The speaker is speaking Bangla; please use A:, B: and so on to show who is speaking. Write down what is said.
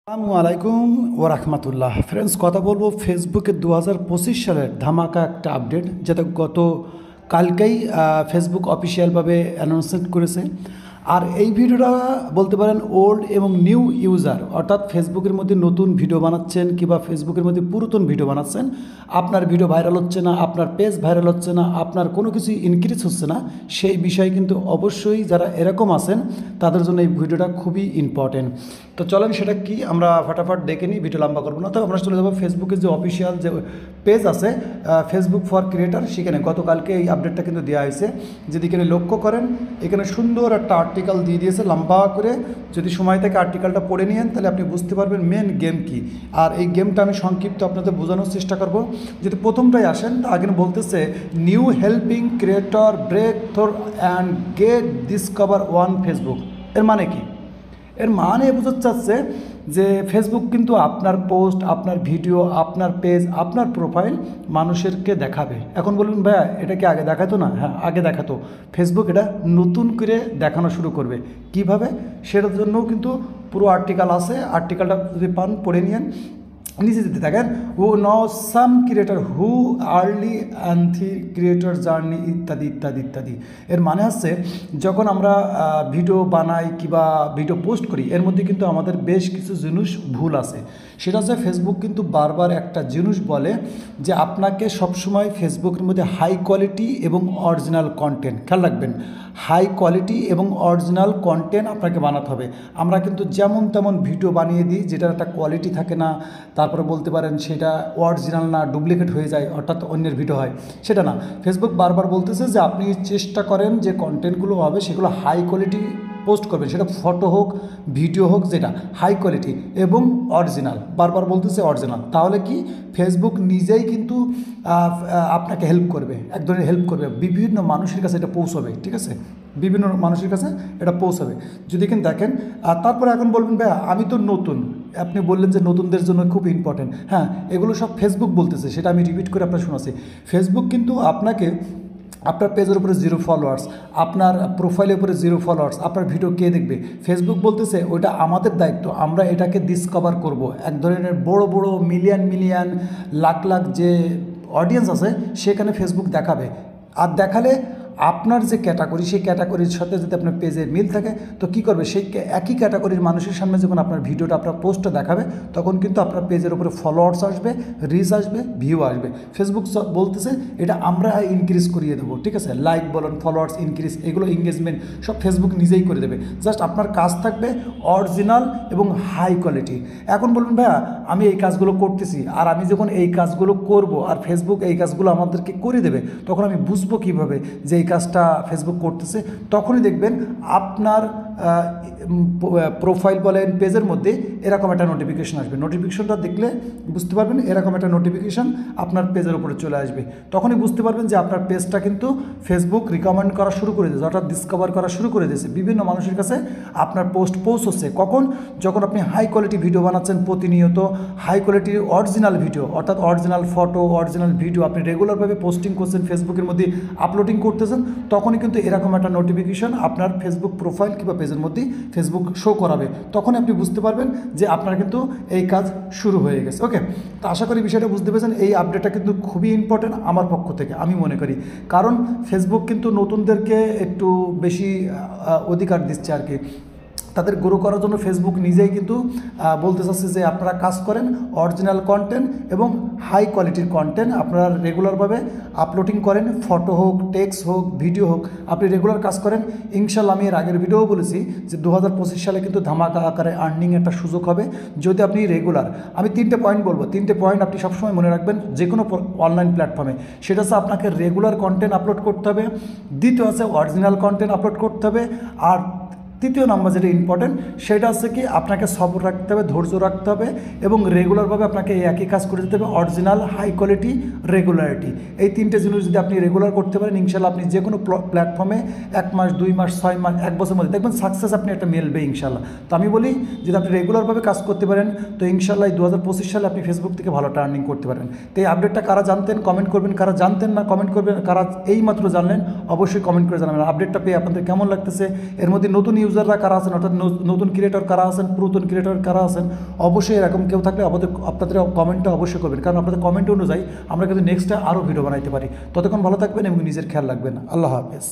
A: আসসালামু আলাইকুম ওরহমতুল্লাহ ফ্রেন্ডস, কথা বলবো ফেসবুকের 2025 সালের ধামাকা একটা আপডেট, যেটা গত কালকেই ফেসবুক অফিসিয়ালভাবে অ্যানাউন্সমেন্ট করেছে। আর এই ভিডিওটা বলতে পারেন ওল্ড এবং নিউ ইউজার, অর্থাৎ ফেসবুকের মধ্যে নতুন ভিডিও বানাচ্ছেন কিংবা ফেসবুকের মধ্যে পুরাতন ভিডিও বানাচ্ছেন, আপনার ভিডিও ভাইরাল হচ্ছে না, আপনার পেজ ভাইরাল হচ্ছে না, আপনার কোনো কিছু ইনক্রিজ হচ্ছে না, সেই বিষয়ে কিন্তু অবশ্যই যারা এরকম আছেন তাদের জন্য এই ভিডিওটা খুবই ইম্পর্টেন্ট। তো চলেন সেটা কি আমরা ফটাফট দেখে নিই, ভিডিও লম্বা করবো না। তো আমরা চলে যাবো ফেসবুকের যে অফিসিয়াল যে পেজ আছে ফেসবুক ফর ক্রিয়েটার, সেখানে গতকালকে এই আপডেটটা কিন্তু দেওয়া হয়েছে। যদি এখানে লক্ষ্য করেন, এখানে সুন্দর একটা আর্টিকেল দিয়ে দিয়েছে লম্বা করে। যদি সময় থেকে আর্টিকেলটা পড়ে নিয়েন তাহলে আপনি বুঝতে পারবেন মেন গেম কি। আর এই গেমটা আমি সংক্ষিপ্ত আপনাদের বোঝানোর চেষ্টা করব। যদি প্রথমটাই আসেন, তা আগে বলতেছে new helping creator breakthrough and get discover on Facebook. এর মানে কি? এর মানে বোঝাতে চাচ্ছে যে ফেসবুক কিন্তু আপনার পোস্ট, আপনার ভিডিও, আপনার পেজ, আপনার প্রোফাইল মানুষেরকে দেখাবে। এখন বলুন ভাইয়া এটা কি আগে দেখাতো না? হ্যাঁ, আগে দেখাতো। ফেসবুক এটা নতুন করে দেখানো শুরু করবে। কিভাবে? সেটার জন্যও কিন্তু পুরো আর্টিকেল আছে। আর্টিকেলটা যদি পান পড়ে নিয়েন, নিচে যেতে থাকেন। Who know some creator who early and the creator journey ইত্যাদি ইত্যাদি ইত্যাদি। এর মানে হচ্ছে যখন আমরা ভিডিও বানাই কিংবা ভিডিও পোস্ট করি, এর মধ্যে কিন্তু আমাদের বেশ কিছু জিনিস ভুল আছে। সেটা হচ্ছে ফেসবুক কিন্তু বারবার একটা জিনিস বলে যে আপনাকে সবসময় ফেসবুকের মধ্যে হাই কোয়ালিটি এবং অরিজিনাল কন্টেন্ট, খেয়াল রাখবেন, হাই কোয়ালিটি এবং অরিজিনাল কন্টেন্ট আপনাকে বানাতে হবে। আমরা কিন্তু যেমন তেমন ভিডিও বানিয়ে দিই যেটার একটা কোয়ালিটি থাকে না, তারপরে বলতে পারেন সেটা অরিজিনাল না, ডুপ্লিকেট হয়ে যায়, অর্থাৎ অন্যের ভিডিও হয়, সেটা না। ফেসবুক বারবার বলতেছে যে আপনি চেষ্টা করেন যে কন্টেন্টগুলো হবে সেগুলো হাই কোয়ালিটি পোস্ট করবেন, সেটা ফটো হোক, ভিডিও হোক, যেটা হাই কোয়ালিটি এবং অরিজিনাল। বারবার বলতেছে অরিজিনাল। তাহলে কি ফেসবুক নিজেই কিন্তু আপনাকে হেল্প করবে, এক ধরনের হেল্প করবে, বিভিন্ন মানুষের কাছে এটা পৌঁছবে। ঠিক আছে, বিভিন্ন মানুষের কাছে এটা পৌঁছাবে। যদি কিন্তু দেখেন, তারপরে এখন বলবেন ভাইয়া আমি তো নতুন, আপনি বললেন যে নতুনদের জন্য খুব ইম্পর্টেন্ট। হ্যাঁ, এগুলো সব ফেসবুক বলতেছে, সেটা আমি রিপিট করে আপনার শোনাচ্ছি। ফেসবুক কিন্তু আপনাকে আপনার পেজের উপরে 0 ফলোয়ার্স, আপনার প্রোফাইলের উপরে 0 ফলোয়ার্স, আপনার ভিডিও কে দেখবে? ফেসবুক বলতেছে ওইটা আমাদের দায়িত্ব, আমরা এটাকে ডিসকভার করব। এক ধরনের বড় বড় মিলিয়ন মিলিয়ন লাখ লাখ যে অডিয়েন্স আছে সেখানে ফেসবুক দেখাবে। আর দেখালে আপনার যে ক্যাটাগরি, সেই ক্যাটাগরির সাথে যদি আপনার পেজের মিল থাকে তো কী করবে, সেই একই ক্যাটাগরির মানুষের সামনে যখন আপনার ভিডিওটা, আপনার পোস্টটা দেখাবে, তখন কিন্তু আপনার পেজের উপরে ফলোয়ার্স আসবে, রিচ আসবে, ভিউ আসবে। ফেসবুক বলতেছে এটা আমরা ইনক্রিজ করিয়ে দেবো। ঠিক আছে, লাইক বলুন, ফলোয়ার্স ইনক্রিজ, এগুলো এঙ্গেজমেন্ট সব ফেসবুক নিজেই করে দেবে। জাস্ট আপনার কাজ থাকবে অরিজিনাল এবং হাই কোয়ালিটি। এখন বলুন ভাইয়া আমি এই কাজগুলো করতেছি, আর আমি যখন এই কাজগুলো করব আর ফেসবুক এই কাজগুলো আমাদেরকে করে দেবে, তখন আমি বুঝবো কীভাবে যে এই কাজটা ফেসবুক করতেছে? তখনই দেখবেন আপনার প্রোফাইল বলেন, পেজের মধ্যে এরকম একটা নোটিফিকেশান আসবে। নোটিফিকেশনটা দেখলে বুঝতে পারবেন এরকম একটা নোটিফিকেশান আপনার পেজের উপরে চলে আসবে। তখনই বুঝতে পারবেন যে আপনার পেজটা কিন্তু ফেসবুক রিকমেন্ড করা শুরু করে দিয়েছে, অর্থাৎ ডিসকভার করা শুরু করে দিয়েছে। বিভিন্ন মানুষের কাছে আপনার পোস্ট পৌঁছচ্ছে। কখন? যখন আপনি হাই কোয়ালিটি ভিডিও বানাচ্ছেন, প্রতিনিয়ত হাই কোয়ালিটির অরিজিনাল ভিডিও, অর্থাৎ অরিজিনাল ফটো, অরিজিনাল ভিডিও আপনি রেগুলারভাবে পোস্টিং করছেন, ফেসবুকের মধ্যে আপলোডিং করতেছেন, তখনই কিন্তু এরকম একটা নোটিফিকেশান আপনার ফেসবুক প্রোফাইল কিংবা পেজের মধ্যে ফেসবুক শো করাবে। তখন আপনি বুঝতে পারবেন যে আপনার কিন্তু এই কাজ শুরু হয়ে গেছে। ওকে, তো আশা করি বিষয়টা বুঝতে পেরেছেন। এই আপডেটটা কিন্তু খুবই ইম্পর্টেন্ট আমার পক্ষ থেকে, আমি মনে করি, কারণ ফেসবুক কিন্তু নতুনদেরকে একটু বেশি অধিকার দিচ্ছে আর কি। তাদের গ্রো করার জন্য ফেসবুক নিজেই কিন্তু বলতে চাচ্ছে যে আপনারা কাজ করেন অরিজিনাল কন্টেন্ট এবং হাই কোয়ালিটির কন্টেন্ট আপনারা রেগুলারভাবে আপলোডিং করেন, ফটো হোক, টেক্সট হোক, ভিডিও হোক, আপনি রেগুলার কাজ করেন। ইনশাল্লাহ আমি এর আগের ভিডিও বলেছি যে 2025 সালে কিন্তু ধামাকা আকারে আর্নিং একটা সুযোগ হবে যদি আপনি রেগুলার। আমি 3টে পয়েন্ট বলবো, 3টে পয়েন্ট আপনি সবসময় মনে রাখবেন যে কোনো অনলাইন প্ল্যাটফর্মে। সেটা হচ্ছে আপনাকে রেগুলার কন্টেন্ট আপলোড করতে হবে, দ্বিতীয় আছে অরিজিনাল কন্টেন্ট আপলোড করতে হবে, আর তৃতীয় নাম্বার যেটা ইম্পর্টেন্ট সেটা হচ্ছে কি আপনাকে সবর রাখতে হবে, ধৈর্য রাখতে হবে এবং রেগুলারভাবে আপনাকে এই একই কাজ করে দিতে হবে, অরিজিনাল, হাই কোয়ালিটি, রেগুলারিটি। এই 3টে জিনিস যদি আপনি রেগুলার করতে পারেন, ইনশাল্লাহ আপনি যে কোনো প্ল্যাটফর্মে 1 মাস, 2 মাস, 6 মাস, 1 বছরের মধ্যে দেখবেন সাকসেস আপনি একটা মিলবে ইনশাল্লাহ। তো আমি বলি যদি আপনি রেগুলারভাবে কাজ করতে পারেন তো ইনশাল্লাহ 2025 সালে আপনি ফেসবুক থেকে ভালো আর্নিং করতে পারেন। তো এই আপডেটটা কারা জানতেন কমেন্ট করবেন, কারা জানতেন না কমেন্ট করবেন, কারা এই মাত্র জানলেন অবশ্যই কমেন্ট করে জানাবেন। আপডেটটা পেয়ে আপনাদের কেমন লাগতেছে, এর মধ্যে নতুন ইউজাররা কারা আছেন, অর্থাৎ নতুন ক্রিয়েটর কারা আছেন, পুরাতন ক্রিয়েটর কারা আছেন, অবশ্যই এরকম কেউ থাকলে আপনাদের কমেন্টটা অবশ্যই করবেন, কারণ আপনাদের কমেন্ট অনুযায়ী আমরা কিন্তু নেক্সটে আরও ভিডিও বানাইতে পারি। ততক্ষণ ভালো থাকবেন এবং নিজের খেয়াল রাখবেন। আল্লাহ হাফেজ।